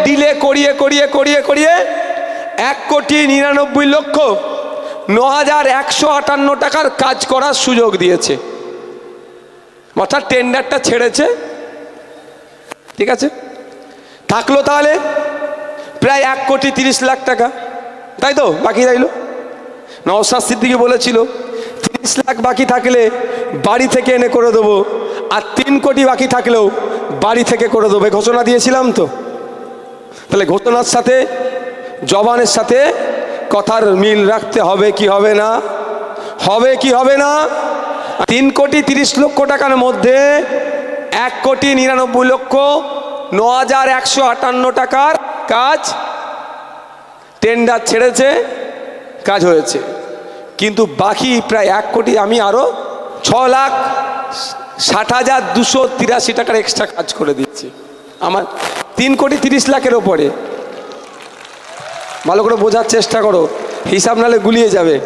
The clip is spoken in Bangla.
ডিলে করিয়ে করিয়ে করিয়ে করিয়ে 1,99,09,158 টাকার কাজ করার সুযোগ দিয়েছে। অর্থাৎ টেন্ডারটা ছেড়েছে, ঠিক আছে, থাকলো তাহলে প্রায় 1,30,00,000 টাকা, তাই তো? বাকি রইল। নওশাদ সিদ্দিকী বলেছিল 30 লাখ বাকি থাকলে বাড়ি থেকে এনে করে দেবো, আর 3 কোটি বাকি থাকলেও বাড়ি থেকে করে দেবো, ঘোষণা দিয়েছিলাম তো। তাহলে ঘোষণার সাথে জবানের সাথে কথার মিল রাখতে হবে কি হবে না? হবে কি হবে না? 3,30,00,000 টাকার মধ্যে 1,99,09,158 টাকার কাজ টেন্ডার ছেড়েছে, কাজ হয়েছে। কিন্তু বাকি প্রায় 1 কোটি, আমি আরো 6,60,283 টাকার এক্সট্রা কাজ করে দিচ্ছি। আমার 3,30,00,000 ওপরে। ভালো করে বোঝার চেষ্টা করো, হিসাব নালে গুলিয়ে যাবে।